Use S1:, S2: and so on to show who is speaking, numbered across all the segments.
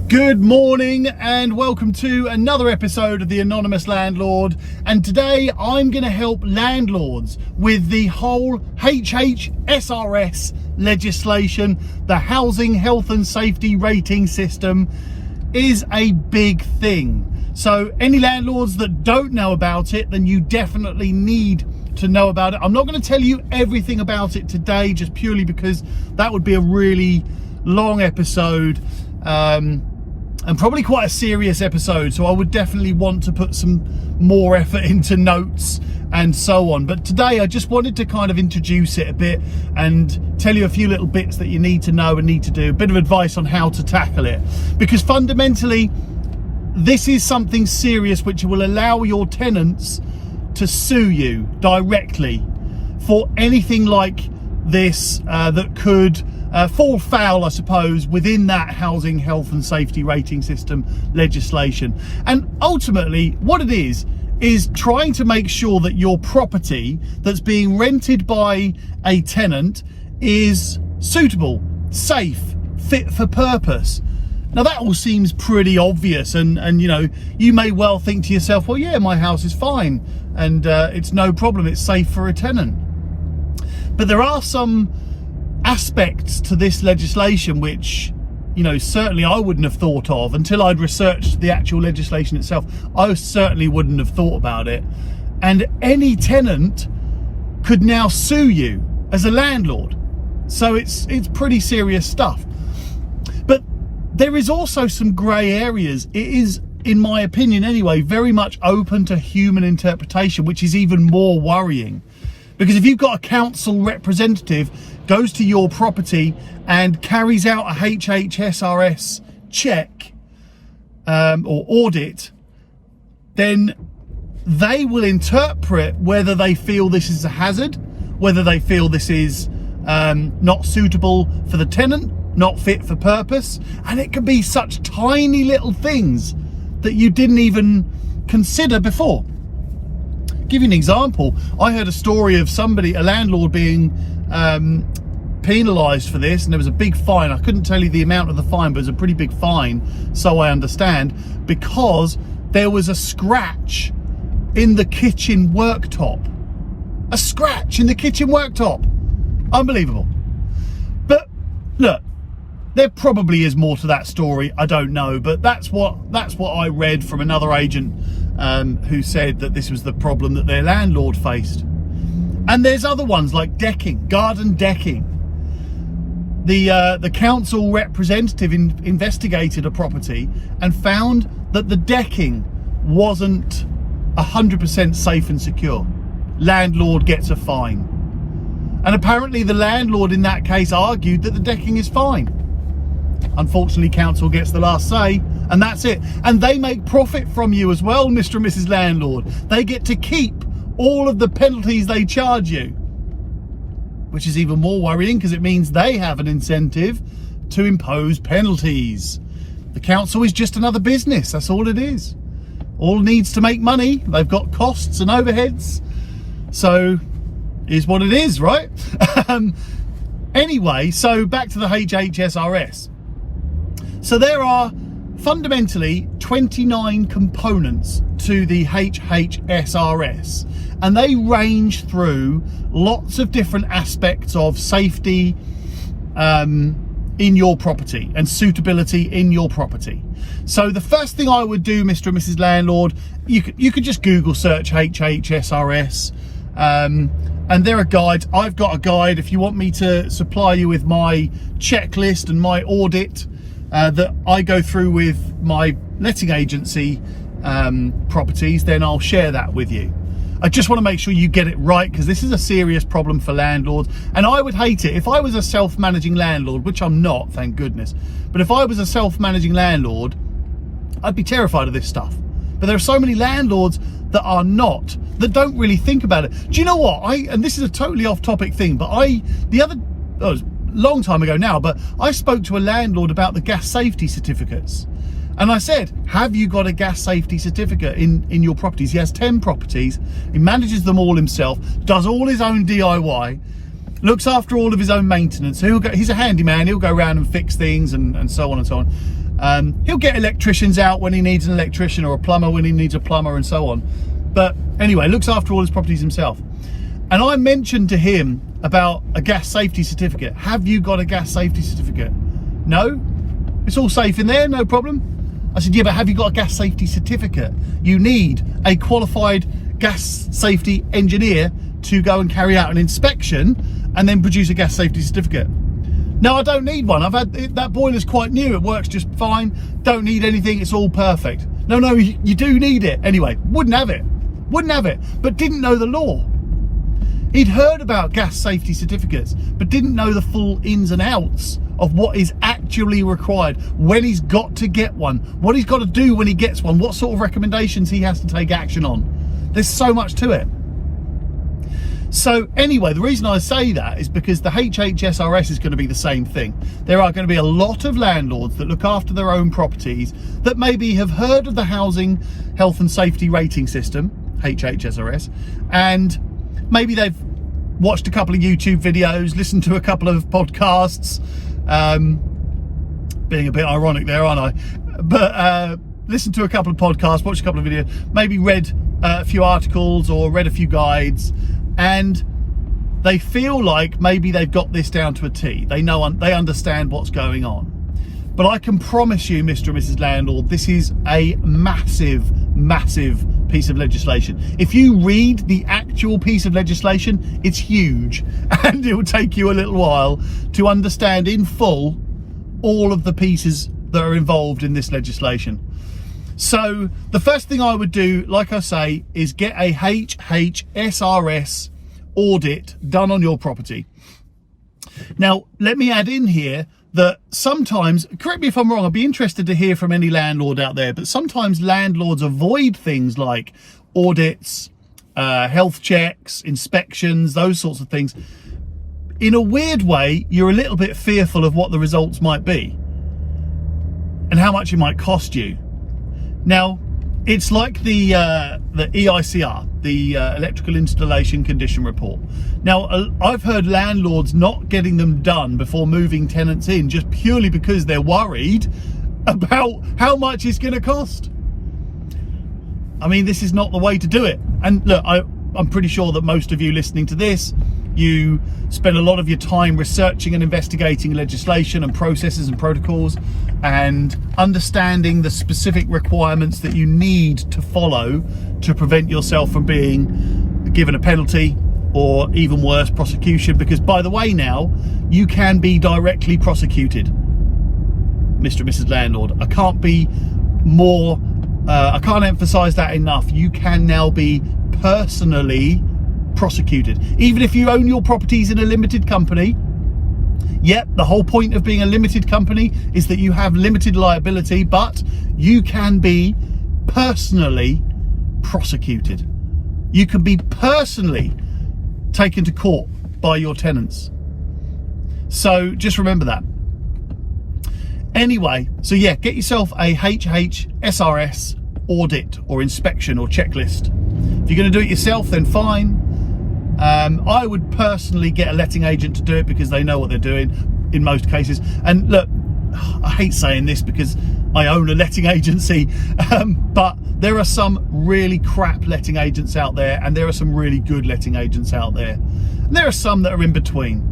S1: Good morning and welcome to another episode of the Anonymous Landlord, and today I'm going to help landlords with the whole HHSRS legislation. The Housing Health and Safety Rating System is a big thing, so any landlords that don't know about it, then you definitely need to know about it. I'm not going to tell you everything about it today, just purely because that would be a really long episode, and probably quite a serious episode, so I would definitely want to put some more effort into notes and so on. But today I just wanted to kind of introduce it a bit and tell you a few little bits that you need to know and need to do, a bit of advice on how to tackle it, because fundamentally this is something serious which will allow your tenants to sue you directly for anything like this that could fall foul, I suppose, within that Housing Health and Safety Rating System legislation. And ultimately what it is trying to make sure that your property that's being rented by a tenant is suitable, safe, fit for purpose. Now that all seems pretty obvious, and you know, you may well think to yourself, well, yeah, my house is fine and it's no problem, it's safe for a tenant. But there are some aspects to this legislation which, you know, certainly I wouldn't have thought of until I'd researched the actual legislation itself. I certainly wouldn't have thought about it, and any tenant could now sue you as a landlord, so it's pretty serious stuff. But there is also some grey areas. It is, in my opinion anyway, very much open to human interpretation, which is even more worrying. Because if you've got a council representative goes to your property and carries out a HHSRS check or audit, then they will interpret whether they feel this is a hazard, whether they feel this is not suitable for the tenant, not fit for purpose. And it can be such tiny little things that you didn't even consider before. Give you an example. I heard a story of somebody, a landlord, being penalised for this, and there was a big fine. I couldn't tell you the amount of the fine, but it was a pretty big fine, so I understand, because there was a scratch in the kitchen worktop. A scratch in the kitchen worktop. Unbelievable. But look, there probably is more to that story, I don't know, but that's what I read from another agent who said that this was the problem that their landlord faced. And there's other ones like decking, garden decking. The council representative investigated a property and found that the decking wasn't 100% safe and secure. Landlord gets a fine. And apparently the landlord in that case argued that the decking is fine. Unfortunately, council gets the last say, and that's it. And they make profit from you as well, Mr. and Mrs. Landlord. They get to keep all of the penalties they charge you, which is even more worrying because it means they have an incentive to impose penalties. The council is just another business, that's all it is. All needs to make money. They've got costs and overheads, so is what it is, right? Anyway, so back to the HHSRS. So there are fundamentally 29 components to the HHSRS, and they range through lots of different aspects of safety in your property and suitability in your property. So the first thing I would do, Mr. and Mrs. Landlord, you could just Google search HHSRS, and there are guides. I've got a guide if you want me to supply you with my checklist and my audit that I go through with my letting agency properties, then I'll share that with you. I just want to make sure you get it right, because this is a serious problem for landlords, and I would hate it if I was a self-managing landlord, which I'm not, thank goodness. But if I was a self-managing landlord, I'd be terrified of this stuff. But there are so many landlords that are not, that don't really think about it. Do you know what? And this is a totally off-topic thing, but it was a long time ago now, but I spoke to a landlord about the gas safety certificates. And I said, have you got a gas safety certificate in your properties? He has 10 properties. He manages them all himself, does all his own DIY, looks after all of his own maintenance. He's a handyman. He'll go around and fix things and so on and so on. He'll get electricians out when he needs an electrician, or a plumber when he needs a plumber, and so on. But anyway, looks after all his properties himself. And I mentioned to him about a gas safety certificate. Have you got a gas safety certificate? No? It's all safe in there, no problem. I said, yeah, but have you got a gas safety certificate? You need a qualified gas safety engineer to go and carry out an inspection and then produce a gas safety certificate. No, I don't need one. That boiler's quite new. It works just fine. Don't need anything. It's all perfect. No, you do need it. Anyway, wouldn't have it, but didn't know the law. He'd heard about gas safety certificates, but didn't know the full ins and outs of what is actually required, when he's got to get one, what he's got to do when he gets one, what sort of recommendations he has to take action on. There's so much to it. So anyway, the reason I say that is because the HHSRS is going to be the same thing. There are going to be a lot of landlords that look after their own properties that maybe have heard of the Housing Health and Safety Rating System, HHSRS, and maybe they've watched a couple of YouTube videos, listened to a couple of podcasts, being a bit ironic there, aren't I? But listened to a couple of podcasts, watched a couple of videos, maybe read a few articles or read a few guides, and they feel like maybe they've got this down to a T. They understand what's going on. But I can promise you, Mr. and Mrs. Landlord, this is a massive, massive piece of legislation. If you read the actual piece of legislation, it's huge, and it will take you a little while to understand in full all of the pieces that are involved in this legislation. So the first thing I would do, like I say, is get a HHSRS audit done on your property. Now, let me add in here that sometimes, correct me if I'm wrong, I'd be interested to hear from any landlord out there, but sometimes landlords avoid things like audits, health checks, inspections, those sorts of things. In a weird way, you're a little bit fearful of what the results might be and how much it might cost you. Now, it's like the EICR, the Electrical Installation Condition Report. Now, I've heard landlords not getting them done before moving tenants in just purely because they're worried about how much it's going to cost. I mean, this is not the way to do it. And look, I'm pretty sure that most of you listening to this, you spend a lot of your time researching and investigating legislation and processes and protocols and understanding the specific requirements that you need to follow to prevent yourself from being given a penalty or even worse, prosecution. Because by the way, now you can be directly prosecuted, Mr. and Mrs. Landlord. I can't emphasize that enough. You can now be personally prosecuted, even if you own your properties in a limited company. Yep, the whole point of being a limited company is that you have limited liability, but you can be personally prosecuted. You can be personally taken to court by your tenants. So just remember that. Anyway, so yeah, get yourself a HHSRS audit or inspection or checklist. If you're going to do it yourself, then fine. I would personally get a letting agent to do it because they know what they're doing in most cases. And look, I hate saying this because I own a letting agency, but there are some really crap letting agents out there, and there are some really good letting agents out there, and there are some that are in between.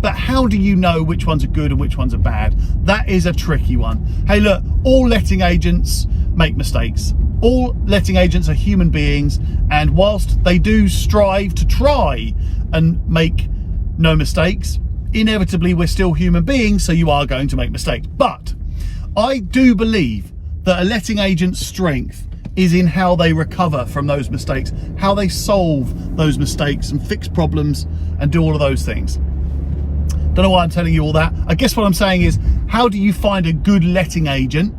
S1: But how do you know which ones are good and which ones are bad? That is a tricky one. Hey, look, all letting agents make mistakes. All letting agents are human beings, and whilst they do strive to try and make no mistakes, inevitably we're still human beings, so you are going to make mistakes. But I do believe that a letting agent's strength is in how they recover from those mistakes, how they solve those mistakes and fix problems and do all of those things. Don't know why I'm telling you all that. I guess what I'm saying is, how do you find a good letting agent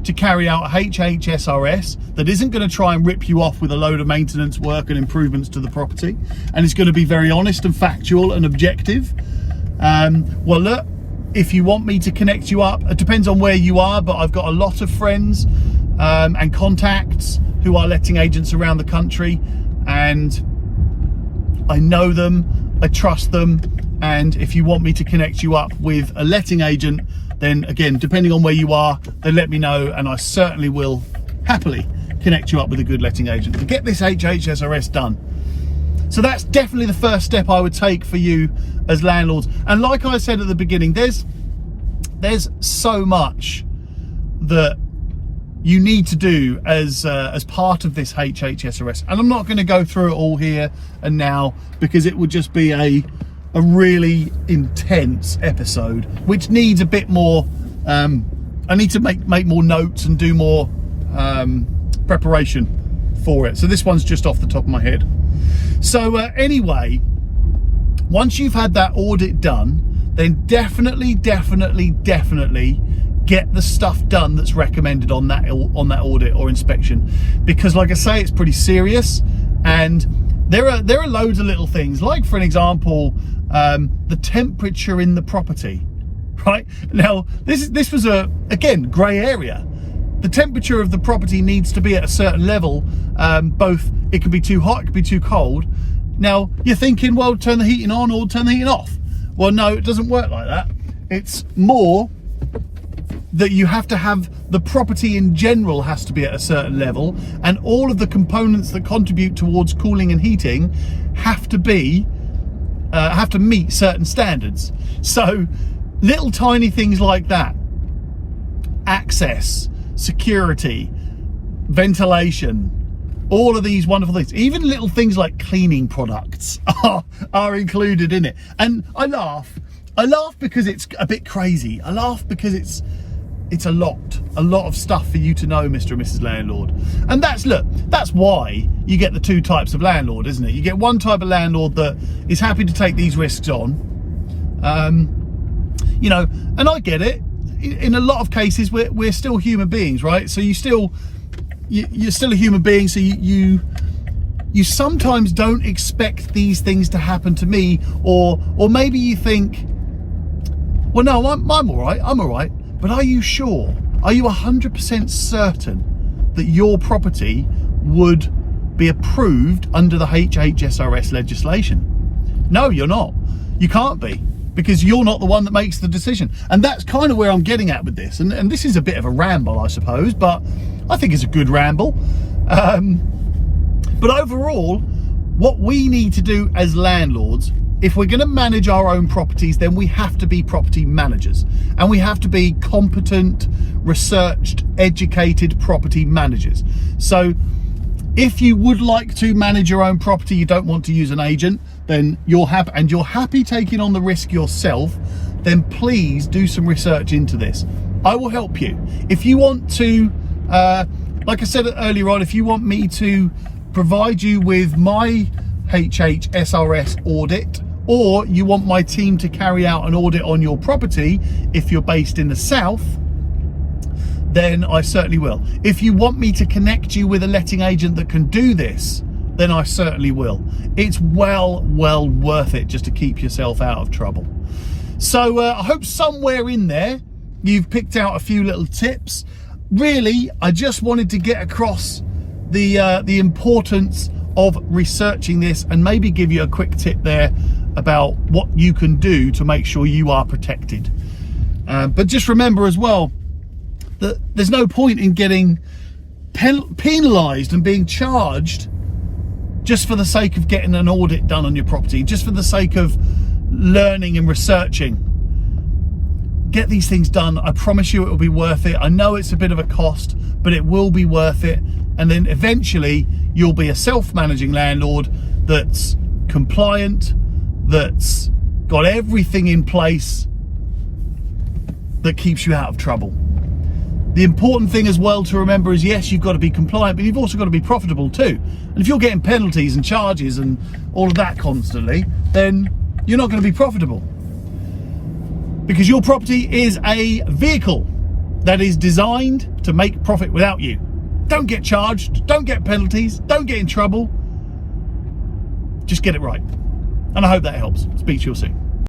S1: to carry out a HHSRS that isn't going to try and rip you off with a load of maintenance work and improvements to the property, and it's going to be very honest and factual and objective? Well, look, if you want me to connect you up, it depends on where you are, but I've got a lot of friends and contacts who are letting agents around the country, and I know them, I trust them, and if you want me to connect you up with a letting agent then again, depending on where you are, then let me know, and I certainly will happily connect you up with a good letting agent to get this HHSRS done. So that's definitely the first step I would take for you as landlords. And like I said at the beginning, there's so much that you need to do as part of this HHSRS, and I'm not going to go through it all here and now, because it would just be a really intense episode, which needs a bit more. I need to make more notes and do more preparation for it. So this one's just off the top of my head. So anyway, once you've had that audit done, then definitely get the stuff done that's recommended on that audit or inspection, because like I say, it's pretty serious, and there are loads of little things, like for an example, the temperature in the property. Right now, this was again grey area. The temperature of the property needs to be at a certain level. Both, it can be too hot, it can be too cold. Now you're thinking, well, turn the heating on or turn the heating off. Well, no, it doesn't work like that. It's more that you have to have the property in general has to be at a certain level, and all of the components that contribute towards cooling and heating have to meet certain standards. So little tiny things like that, access, security, ventilation, all of these wonderful things, even little things like cleaning products are included in it. And I laugh because it's a bit crazy. I laugh because it's a lot of stuff for you to know, Mr. and Mrs. Landlord. And that's why you get the two types of landlord, isn't it? You get one type of landlord that is happy to take these risks on, you know, and I get it. In a lot of cases, we're still human beings, right? So you're still a human being, so you sometimes don't expect these things to happen to me, or maybe you think, well, no, I'm all right. But are you sure? Are you 100% certain that your property would be approved under the HHSRS legislation? No, you're not. You can't be, because you're not the one that makes the decision. And that's kind of where I'm getting at with this. And this is a bit of a ramble, I suppose, but I think it's a good ramble. But overall, what we need to do as landlords, if we're going to manage our own properties, then we have to be property managers, and we have to be competent, researched, educated property managers. So if you would like to manage your own property, you don't want to use an agent, then you're happy taking on the risk yourself, then please do some research into this. I will help you. If you want to, like I said earlier on, if you want me to provide you with my HHSRS audit, or you want my team to carry out an audit on your property if you're based in the south, then I certainly will. If you want me to connect you with a letting agent that can do this, then I certainly will. It's well worth it just to keep yourself out of trouble. So I hope somewhere in there you've picked out a few little tips. Really, I just wanted to get across the importance of researching this, and maybe give you a quick tip there about what you can do to make sure you are protected. But just remember as well that there's no point in getting penalised and being charged just for the sake of getting an audit done on your property, just for the sake of learning and researching. Get these things done. I promise you it will be worth it. I know it's a bit of a cost, but it will be worth it. And then eventually you'll be a self-managing landlord that's compliant, that's got everything in place that keeps you out of trouble. The important thing as well to remember is, yes, you've got to be compliant, but you've also got to be profitable too. And if you're getting penalties and charges and all of that constantly, then you're not going to be profitable, because your property is a vehicle that is designed to make profit without you. Don't get charged, don't get penalties, don't get in trouble. Just get it right. And I hope that helps. Speak to you soon.